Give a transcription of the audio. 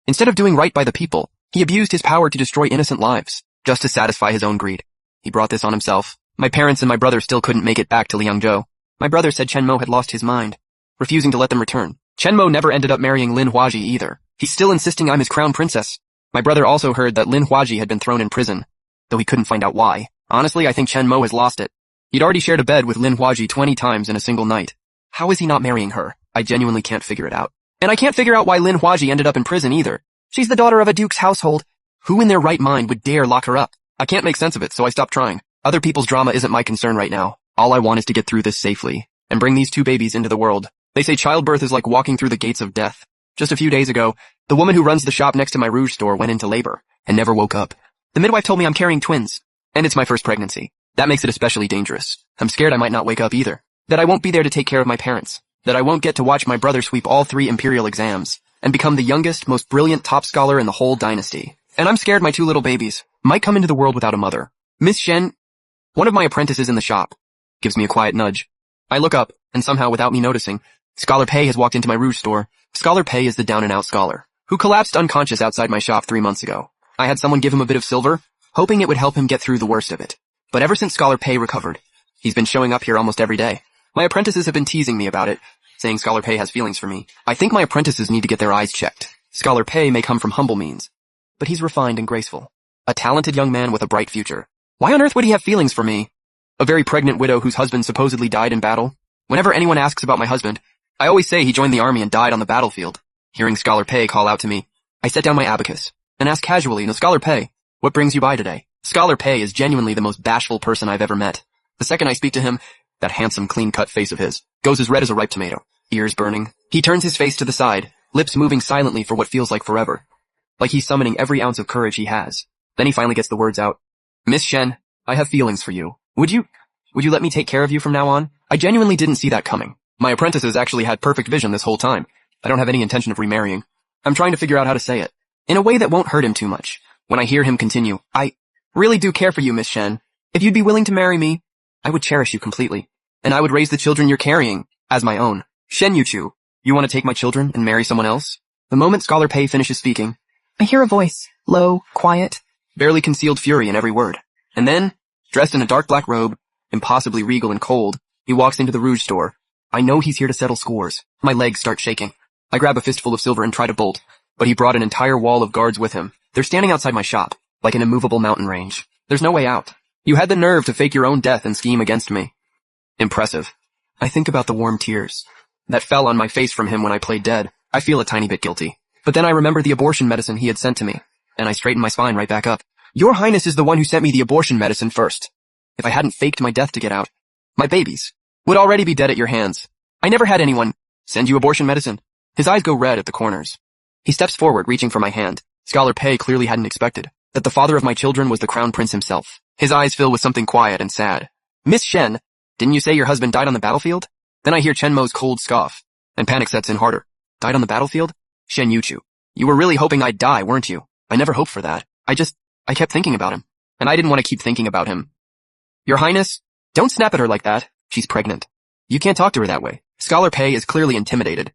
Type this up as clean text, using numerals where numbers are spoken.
Instead of doing right by the people, he abused his power to destroy innocent lives, just to satisfy his own greed. He brought this on himself. My parents and my brother still couldn't make it back to Liangzhou. My brother said Chen Mo had lost his mind, refusing to let them return. Chen Mo never ended up marrying Lin Huaji either. He's still insisting I'm his crown princess. My brother also heard that Lin Huaji had been thrown in prison, though he couldn't find out why. Honestly, I think Chen Mo has lost it. He'd already shared a bed with Lin Huaji 20 times in a single night. How is he not marrying her? I genuinely can't figure it out. And I can't figure out why Lin Huaji ended up in prison either. She's the daughter of a duke's household. Who in their right mind would dare lock her up? I can't make sense of it, so I stopped trying. Other people's drama isn't my concern right now. All I want is to get through this safely and bring these 2 babies into the world. They say childbirth is like walking through the gates of death. Just a few days ago, the woman who runs the shop next to my Rouge store went into labor and never woke up. The midwife told me I'm carrying twins, and it's my first pregnancy. That makes it especially dangerous. I'm scared I might not wake up either. That I won't be there to take care of my parents. That I won't get to watch my brother sweep all 3 imperial exams and become the youngest, most brilliant top scholar in the whole dynasty. And I'm scared my 2 little babies might come into the world without a mother. Miss Shen, one of my apprentices in the shop, gives me a quiet nudge. I look up, and somehow without me noticing, Scholar Pei has walked into my Rouge store. Scholar Pei is the down-and-out scholar, who collapsed unconscious outside my shop 3 months ago. I had someone give him a bit of silver, hoping it would help him get through the worst of it. But ever since Scholar Pei recovered, he's been showing up here almost every day. My apprentices have been teasing me about it, saying Scholar Pei has feelings for me. I think my apprentices need to get their eyes checked. Scholar Pei may come from humble means, but he's refined and graceful. A talented young man with a bright future. Why on earth would he have feelings for me? A very pregnant widow whose husband supposedly died in battle? Whenever anyone asks about my husband, I always say he joined the army and died on the battlefield. Hearing Scholar Pei call out to me, I set down my abacus and ask casually, Scholar Pei, what brings you by today? Scholar Pei is genuinely the most bashful person I've ever met. The second I speak to him, that handsome, clean-cut face of his goes as red as a ripe tomato, ears burning. He turns his face to the side, lips moving silently for what feels like forever, like he's summoning every ounce of courage he has. Then he finally gets the words out. Miss Shen, I have feelings for you. Would you let me take care of you from now on? I genuinely didn't see that coming. My apprentices actually had perfect vision this whole time. I don't have any intention of remarrying. I'm trying to figure out how to say it in a way that won't hurt him too much. When I hear him continue, I really do care for you, Miss Shen. If you'd be willing to marry me, I would cherish you completely, and I would raise the children you're carrying as my own. Shen Yuchu, you want to take my children and marry someone else? The moment Scholar Pei finishes speaking, I hear a voice, low, quiet, barely concealed fury in every word. And then, dressed in a dark black robe, impossibly regal and cold, he walks into the Rouge store. I know he's here to settle scores. My legs start shaking. I grab a fistful of silver and try to bolt, but he brought an entire wall of guards with him. They're standing outside my shop, like an immovable mountain range. There's no way out. You had the nerve to fake your own death and scheme against me. Impressive. I think about the warm tears that fell on my face from him when I played dead. I feel a tiny bit guilty. But then I remember the abortion medicine he had sent to me, and I straighten my spine right back up. Your Highness is the one who sent me the abortion medicine first. If I hadn't faked my death to get out, my babies would already be dead at your hands. I never had anyone send you abortion medicine. His eyes go red at the corners. He steps forward, reaching for my hand. Scholar Pei clearly hadn't expected that the father of my children was the crown prince himself. His eyes fill with something quiet and sad. Miss Shen, didn't you say your husband died on the battlefield? Then I hear Chen Mo's cold scoff, and panic sets in harder. Died on the battlefield? Shen Yuchu, you were really hoping I'd die, weren't you? I never hoped for that. I kept thinking about him, and I didn't want to keep thinking about him. Your Highness, don't snap at her like that. She's pregnant. You can't talk to her that way. Scholar Pei is clearly intimidated.